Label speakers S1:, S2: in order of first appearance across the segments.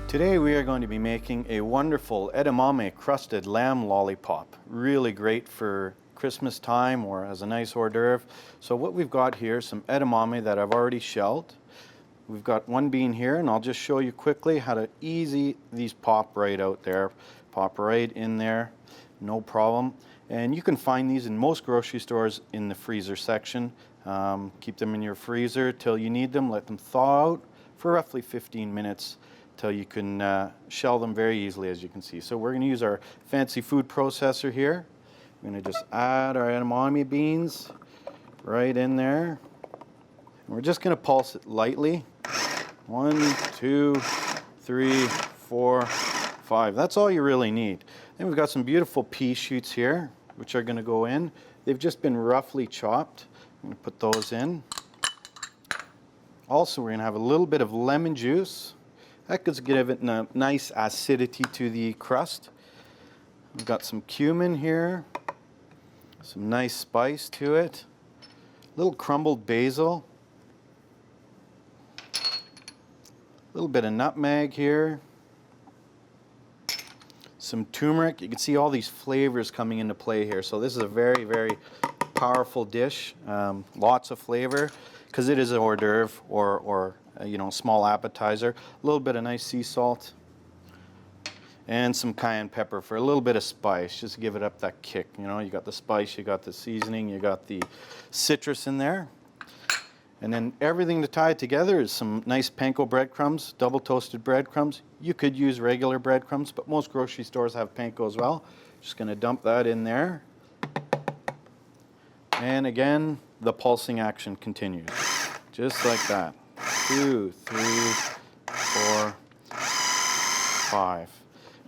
S1: Today we are going to be making a wonderful edamame-crusted lamb lollipop. Really great for Christmas time or as a nice hors d'oeuvre. So what we've got here, some edamame that I've already shelled. We've got one bean here, and I'll just show you quickly how to these pop right out there. Pop right in there, no problem. And you can find these in most grocery stores in the freezer section. Keep them in your freezer till you need them. Let them thaw out for roughly 15 minutes till you can shell them very easily, as you can see. So we're going to use our fancy food processor here. We're going to just add our edamame beans right in there. And we're just going to pulse it lightly. 1, 2, 3, 4, 5. That's all you really need. Then we've got some beautiful pea shoots here, which are going to go in. They've just been roughly chopped. I'm going to put those in. Also, we're going to have a little bit of lemon juice. That could give it a nice acidity to the crust. We've got some cumin here, some nice spice to it, a little crumbled basil, a little bit of nutmeg here, some turmeric. You can see all these flavors coming into play here. So this is a very, very powerful dish. Lots of flavor because it is an hors d'oeuvre or small appetizer. A little bit of nice sea salt and some cayenne pepper for a little bit of spice, just to give it up that kick. You know, you got the spice, you got the seasoning, you got the citrus in there. And then everything to tie it together is some nice panko breadcrumbs, double toasted breadcrumbs. You could use regular breadcrumbs, but most grocery stores have panko as well. Just going to dump that in there. And again, the pulsing action continues, just like that. 2, 3, 4, 5.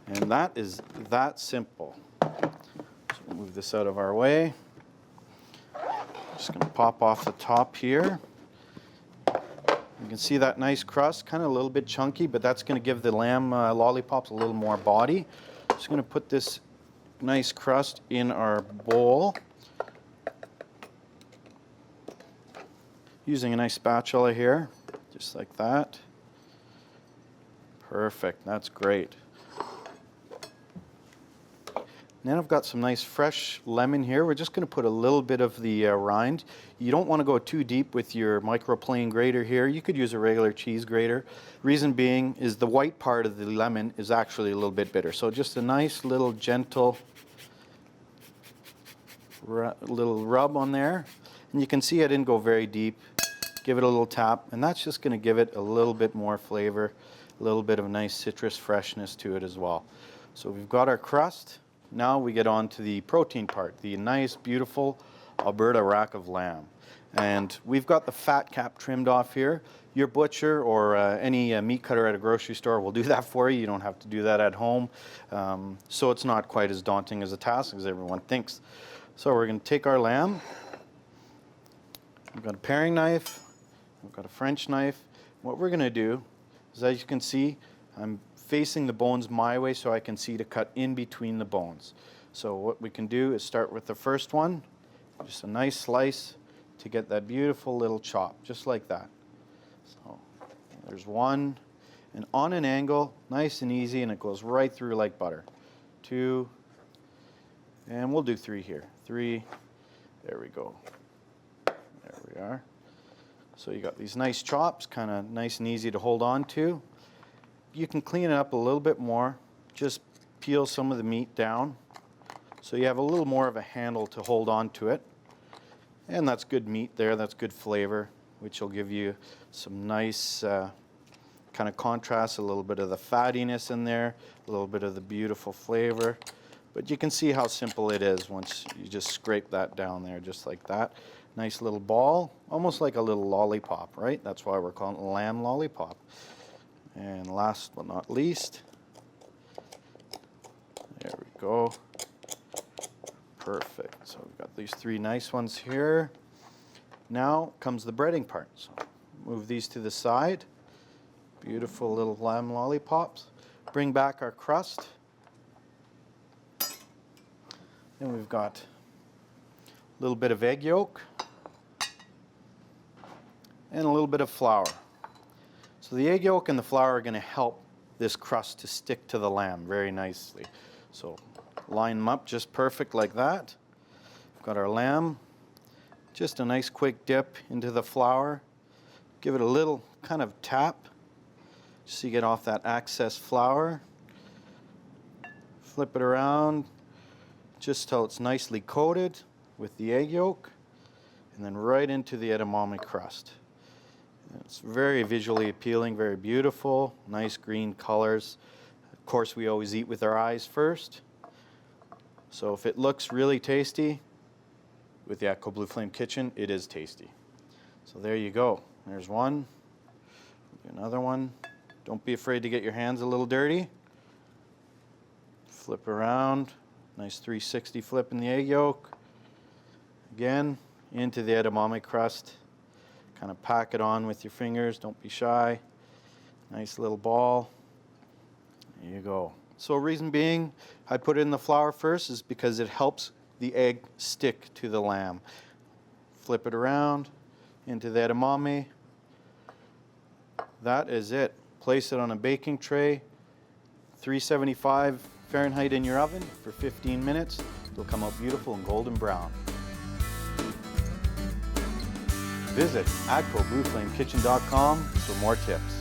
S1: And that is that simple. So we'll move this out of our way. Just going to pop off the top here. You can see that nice crust, kind of a little bit chunky, but that's going to give the lamb lollipops a little more body. Just going to put this nice crust in our bowl. Using a nice spatula here. Just like that. Perfect, that's great. Now I've got some nice fresh lemon here. We're just going to put a little bit of the rind. You don't want to go too deep with your microplane grater here. You could use a regular cheese grater. Reason being is the white part of the lemon is actually a little bit bitter. So just a nice little gentle little rub on there. And you can see I didn't go very deep. Give it a little tap, and that's just going to give it a little bit more flavor, a little bit of a nice citrus freshness to it as well. So we've got our crust. Now we get on to the protein part, the nice, beautiful Alberta rack of lamb. And we've got the fat cap trimmed off here. Your butcher or any meat cutter at a grocery store will do that for you. You don't have to do that at home. So it's not quite as daunting as a task as everyone thinks. So we're going to take our lamb. We've got a paring knife. We've got a French knife. What we're going to do is, as you can see, I'm facing the bones my way so I can see to cut in between the bones. So what we can do is start with the first one, just a nice slice to get that beautiful little chop, just like that. So there's one, and on an angle, nice and easy, and it goes right through like butter. 2, and we'll do 3 here. 3, there we go. There we are. So you got these nice chops, kind of nice and easy to hold on to. You can clean it up a little bit more. Just peel some of the meat down so you have a little more of a handle to hold on to it. And that's good meat there, that's good flavor, which will give you some nice kind of contrast, a little bit of the fattiness in there, a little bit of the beautiful flavor. But you can see how simple it is once you just scrape that down there, just like that. Nice little ball, almost like a little lollipop, right? That's why we're calling it lamb lollipop. And last but not least, there we go. Perfect. So we've got these 3 nice ones here. Now comes the breading part. So move these to the side. Beautiful little lamb lollipops. Bring back our crust. Then we've got a little bit of egg yolk and a little bit of flour. So the egg yolk and the flour are going to help this crust to stick to the lamb very nicely. So line them up just perfect like that. We've got our lamb. Just a nice quick dip into the flour. Give it a little kind of tap so you get off that excess flour. Flip it around just till it's nicely coated with the egg yolk, and then right into the edamame crust. It's very visually appealing, very beautiful, nice green colors. Of course, we always eat with our eyes first. So if it looks really tasty, with the Atco Blue Flame Kitchen, it is tasty. So there you go. There's one. Do another one. Don't be afraid to get your hands a little dirty. Flip around. Nice 360 flip in the egg yolk. Again, into the edamame crust. Kind of pack it on with your fingers. Don't be shy. Nice little ball. There you go. So reason being, I put it in the flour first is because it helps the egg stick to the lamb. Flip it around into the edamame. That is it. Place it on a baking tray, 375 Fahrenheit in your oven for 15 minutes. It'll come out beautiful and golden brown. Visit AtcoBlueFlameKitchen.com for more tips.